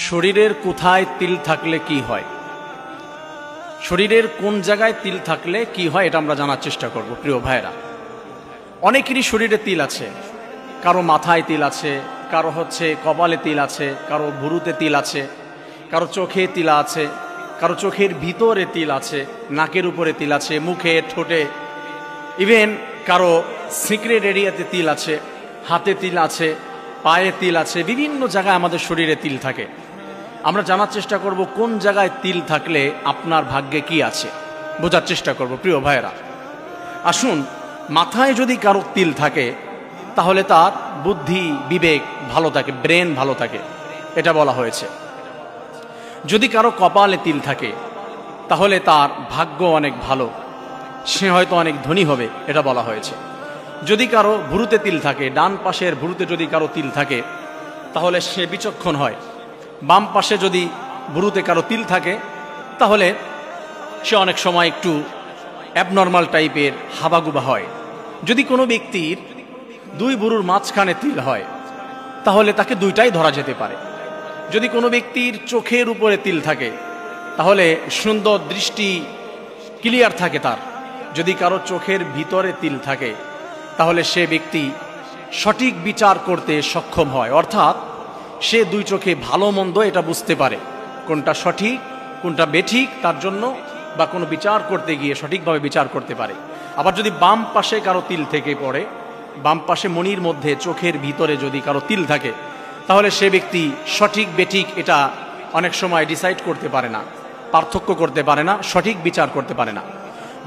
শরীরের কোথায় তিল থাকলে কি হয়, শরীরের কোন জায়গায় তিল থাকলে কি হয় এটা আমরা জানার চেষ্টা করব। প্রিয় ভাইরা, অনেকেরই শরীরে তিল আছে। কারো মাথায় তিল আছে, কারো কপালে তিল আছে, কারো ভুরুতে তিল আছে, কারো চোখে তিল আছে, কারো চোখের ভিতরে তিল আছে, নাকের উপরে তিল আছে, মুখে, ঠোঁটে, ইভেন কারো সিক্রেট এরিয়াতে তিল আছে, হাতে তিল আছে, পায়ে তিল আছে। বিভিন্ন জায়গায় আমাদের শরীরে তিল থাকে। আমরা জানার চেষ্টা করব কোন জায়গায় তিল থাকলে আপনার ভাগ্যে কি আছে, বোঝার চেষ্টা করব। প্রিয় ভাইয়েরা, আসুন, মাথায় যদি কারো তিল থাকে তাহলে তার বুদ্ধি বিবেক ভালো থাকে, ব্রেন ভালো থাকে, এটা বলা হয়েছে। যদি কারো কপালে তিল থাকে তাহলে তার ভাগ্য অনেক ভালো, সে হয়তো অনেক ধনী হবে, এটা বলা হয়েছে। যদি কারো ভুরুতে তিল থাকে, ডান পাশের ভুরুতে যদি কারো তিল থাকে তাহলে সে বিচক্ষণ হয়। বাম পাশে যদি ভুরুতে কারো তিল থাকে তাহলে সে অনেক সময় একটু অ্যাবনর্মাল টাইপের হাবাগুবা হয়। যদি কোনো ব্যক্তির দুই ভুরুর মাঝখানে তিল হয় তাহলে তাকে দুইটাই ধরা যেতে পারে। যদি কোনো ব্যক্তির চোখের উপরে তিল থাকে তাহলে সুন্দর দৃষ্টি ক্লিয়ার থাকে তার। যদি কারো চোখের ভিতরে তিল থাকে তাহলে সে ব্যক্তি সঠিক বিচার করতে সক্ষম হয়, অর্থাৎ সে দুই চোখে ভালো মন্দ এটা বুঝতে পারে, কোনটা সঠিক কোনটা বেঠিক, তার জন্য বা কোনো বিচার করতে গিয়ে সঠিকভাবে বিচার করতে পারে। আবার যদি বাম পাশে কারো তিল থেকে পড়ে, বাম পাশে মণির মধ্যে চোখের ভিতরে যদি কারো তিল থাকে তাহলে সে ব্যক্তি সঠিক বেঠিক এটা অনেক সময় ডিসাইড করতে পারে না, পার্থক্য করতে পারে না, সঠিক বিচার করতে পারে না।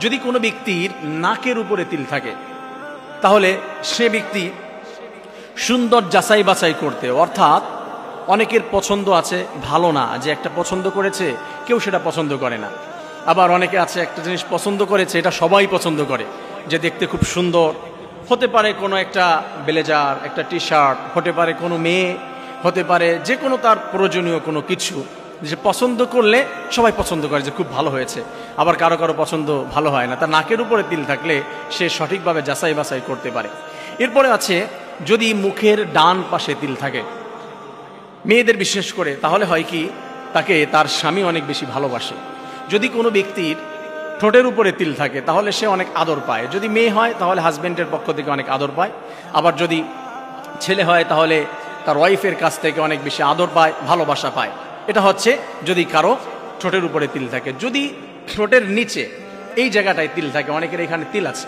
যদি কোনো ব্যক্তির নাকের উপরে তিল থাকে তাহলে সে ব্যক্তি সুন্দর যাচাই বাছাই করতে, অর্থাৎ অনেকের পছন্দ আছে ভালো না, যে একটা পছন্দ করেছে কেউ সেটা পছন্দ করে না। আবার অনেকে আছে একটা জিনিস পছন্দ করেছে এটা সবাই পছন্দ করে, যে দেখতে খুব সুন্দর, হতে পারে কোনো একটা ব্লেজার, একটা টি শার্ট, হতে পারে কোনো মেয়ে, হতে পারে যে কোনো তার প্রয়োজনীয় কোনো কিছু, যে পছন্দ করলে সবাই পছন্দ করে যে খুব ভালো হয়েছে। আবার কারো কারো পছন্দ ভালো হয় না। তার নাকের উপরে তিল থাকলে সে সঠিকভাবে যাচাই বাছাই করতে পারে। এরপরে আছে যদি মুখের ডান পাশে তিল থাকে, মেয়েদের বিশেষ করে, তাহলে হয় কি তাকে তার স্বামী অনেক বেশি ভালোবাসে। যদি কোনো ব্যক্তির ঠোঁটের উপরে তিল থাকে তাহলে সে অনেক আদর পায়। যদি মেয়ে হয় তাহলে হাজব্যান্ডের পক্ষ থেকে অনেক আদর পায়। আবার যদি ছেলে হয় তাহলে তার ওয়াইফের কাছ থেকে অনেক বেশি আদর পায়, ভালোবাসা পায়। এটা হচ্ছে যদি কারো ঠোঁটের উপরে তিল থাকে। যদি ঠোঁটের নিচে এই জায়গাটায় তিল থাকে, অনেকের এখানে তিল আছে,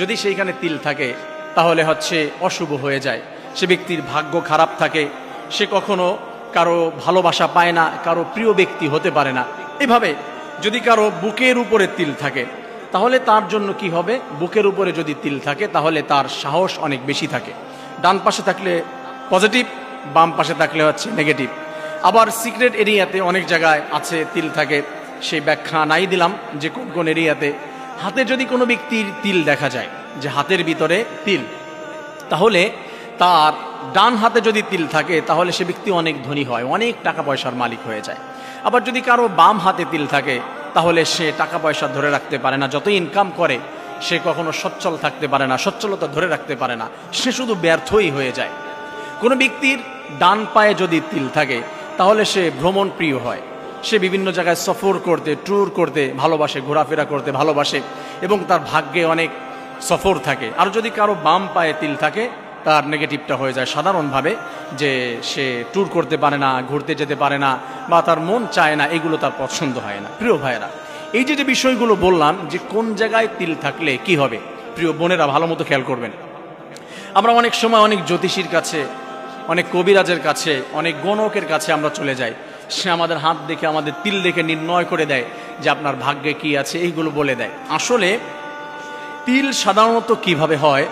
যদি সেইখানে তিল থাকে তাহলে হচ্ছে অশুভ হয়ে যায়, সে ব্যক্তির ভাগ্য খারাপ থাকে, সে কখনো কারো ভালোবাসা পায় না, কারো প্রিয় ব্যক্তি হতে পারে না। এভাবে যদি কারো বুকের উপরে তিল থাকে তাহলে তার জন্য কি হবে, বুকের উপরে যদি তিল থাকে তাহলে তার সাহস অনেক বেশি থাকে। ডান পাশে থাকলে পজিটিভ, বাম পাশে থাকলে হচ্ছে নেগেটিভ। আবার সিক্রেট এরিয়াতে অনেক জায়গায় আছে তিল থাকে, সেই ব্যাখ্যা নাই দিলাম যে কোন কোন এরিয়াতে। হাতে যদি কোনো ব্যক্তির তিল দেখা যায়, যে হাতের ভিতরে তিল, তাহলে তার ডান হাতে যদি তিল থাকে তাহলে সে ব্যক্তি অনেক ধনী হয়, অনেক টাকা পয়সার মালিক হয়ে যায়। আবার যদি কারো বাম হাতে তিল থাকে তাহলে সে টাকা পয়সা ধরে রাখতে পারে না, যত ইনকাম করে সে কখনো সচ্ছল থাকতে পারে না, সচ্ছলতা ধরে রাখতে পারে না, সে শুধু ব্যর্থই হয়ে যায়। কোনো ব্যক্তির ডান পায়ে যদি তিল থাকে তাহলে সে ভ্রমণ প্রিয় হয়, সে বিভিন্ন জায়গায় সফর করতে, ট্যুর করতে ভালোবাসে, ঘোরাফেরা করতে ভালোবাসে এবং তার ভাগ্যে অনেক সফর থাকে। আর যদি কারো বাম পায়ে তিল থাকে তার নেগেটিভটা হয়ে যায় সাধারণভাবে, যে সে ট্যুর করতে পারে না, ঘুরতে যেতে পারে না, বা তার মন চায় না, এগুলো তার পছন্দ হয় না। প্রিয় ভাইয়েরা, এই যে বিষয়গুলো বললাম যে কোন জায়গায় তিল থাকলে কি হবে, প্রিয় বোনেরা ভালো মতো খেয়াল করবেন। আমরা অনেক সময় অনেক জ্যোতিষীর কাছে, অনেক কবিরাজের কাছে, অনেক গণকের কাছে আমরা চলে যাই, সে আমাদের হাত দেখে, আমাদের তিল দেখে নির্ণয় করে দেয় যে আপনার ভাগ্যে কি আছে, এইগুলো বলে দেয়। আসলে তিল সাধারণত কিভাবে হয়,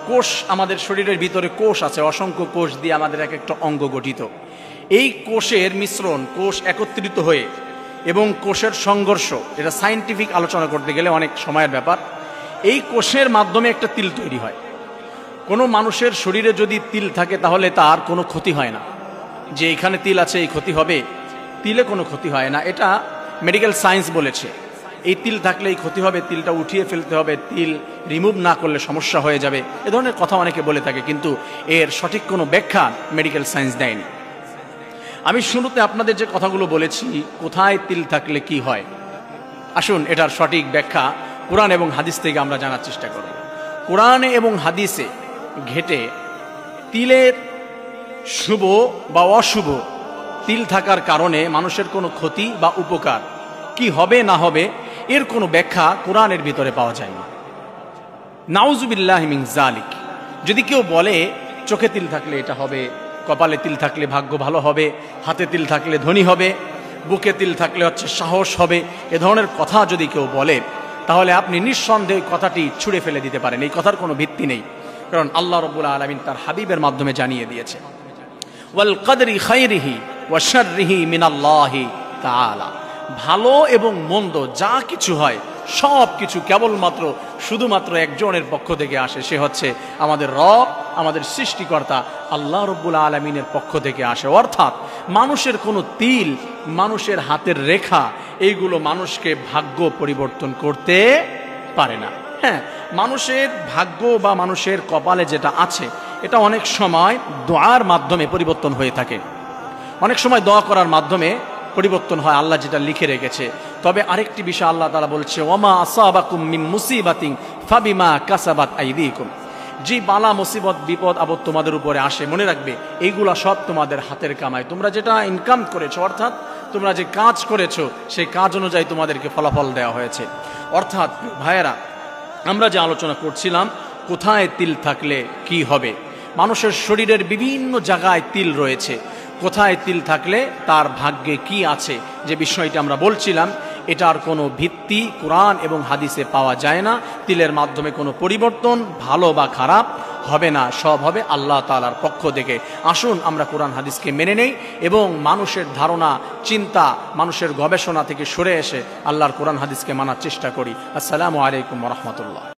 কোষ, আমাদের শরীরের ভিতরে কোষ আছে, অসংখ্য কোষ দিয়ে আমাদের এক একটা অঙ্গ গঠিত। এই কোষের মিশ্রণ, কোষ একত্রিত হয়ে এবং কোষের সংঘর্ষ, এটা সায়েন্টিফিক আলোচনা করতে গেলে অনেক সময়ের ব্যাপার। এই কোষের মাধ্যমে একটা তিল তৈরি হয়। কোনো মানুষের শরীরে যদি তিল থাকে তাহলে তার কোনো ক্ষতি হয় না, যে এখানে তিল আছে এই ক্ষতি হবে, তিলে কোনো ক্ষতি হয় না, এটা মেডিকেল সায়েন্স বলেছে। এই তিল থাকলে এই ক্ষতি হবে, তিলটা উঠিয়ে ফেলতে হবে, তিল রিমুভ না করলে সমস্যা হয়ে যাবে, এ ধরনের কথা অনেকে বলে থাকে, কিন্তু এর সঠিক কোনো ব্যাখ্যা মেডিকেল সায়েন্স দেয়নি। আমি শুরুতে আপনাদের যে কথাগুলো বলেছি, কোথায় তিল থাকলে কি হয়, আসুন এটার সঠিক ব্যাখ্যা কোরআন এবং হাদিস থেকে আমরা জানার চেষ্টা করব। কোরআনে এবং হাদিসে ঘেটে তিলের শুভ বা অশুভ, তিল থাকার কারণে মানুষের কোনো ক্ষতি বা উপকার কি হবে না হবে, এর কোনো ব্যাখ্যা কোরআনের ভিতরে পাওয়া যায় না। নাউজুবিল্লাহি মিন যালিক। যদি কেউ বলে চোখে তিল থাকলে এটা হবে, কপালে তিল থাকলে ভাগ্য ভালো হবে, হাতে তিল থাকলে ধনী হবে, বুকে তিল থাকলে সাহস হবে, এ ধরনের কথা যদি কেউ বলে, তাহলে আপনি নিঃসন্দেহে কথাটি ছুঁড়ে ফেলে দিতে পারেন। এই কথার কোনো ভিত্তি নেই, কারণ আল্লাহ রাব্বুল আলামিন তার হাবিবের মাধ্যমে জানিয়ে দিয়েছে, ওয়াল কদরি খাইরিহি ওয়া শাররিহি মিনাল্লাহি তাআলা। ভালো এবং মন্দ যা কিছু হয় সব কিছু কেবলমাত্র শুধুমাত্র একজনের পক্ষ থেকে আসে, সে হচ্ছে আমাদের রব, আমাদের সৃষ্টিকর্তা আল্লাহ রাব্বুল আলামিনের পক্ষ থেকে আসে। অর্থাৎ মানুষের কোনো তিল, মানুষের হাতের রেখা, এইগুলো মানুষকে ভাগ্য পরিবর্তন করতে পারে না। হ্যাঁ, মানুষের ভাগ্য বা মানুষের কপালে যেটা আছে এটা অনেক সময় দোয়ার মাধ্যমে পরিবর্তন হয়ে থাকে, অনেক সময় দোয়া করার মাধ্যমে পরিবর্তন হয়, আল্লাহ যেটা লিখে রেখেছে। তবে আরেকটি বিষয় আল্লাহ তাআলা বলছে, ওয়ামা আসাবাকুম মিন মুসিবাতিন ফাবিমা কাসাবাত আইদিকুম। যে বালা মুসিবত বিপদ আপদ তোমাদের উপরে আসে, মনে রাখবে এইগুলা সব তোমাদের হাতের কামাই। তোমরা যেটা ইনকাম করেছো, অর্থাৎ তোমরা যে কাজ করেছো সেই কাজ অনুযায়ী তোমাদেরকে ফলাফল দেওয়া হয়েছে। অর্থাৎ ভাইয়েরা, আমরা যে আলোচনা করছিলাম কোথায় তিল থাকলে কি হবে, মানুষের শরীরের বিভিন্ন জায়গায় তিল রয়েছে, কোথায় তিল থাকলে তার ভাগ্যে কি আছে, যে বিষয়টি আমরা বলছিলাম, এটার কোনো ভিত্তি কোরআন এবং হাদিসে পাওয়া যায় না। তিলের মাধ্যমে কোনো পরিবর্তন ভালো বা খারাপ হবে না, সব হবে আল্লাহ তাআলার পক্ষ থেকে। আসুন আমরা কোরআন হাদিসকে মেনে নেই এবং মানুষের ধারণা, চিন্তা, মানুষের গবেষণা থেকে সরে এসে আল্লাহর কোরআন হাদিসকে মানার চেষ্টা করি। আসসালামু আলাইকুম ওয়া রাহমাতুল্লাহ।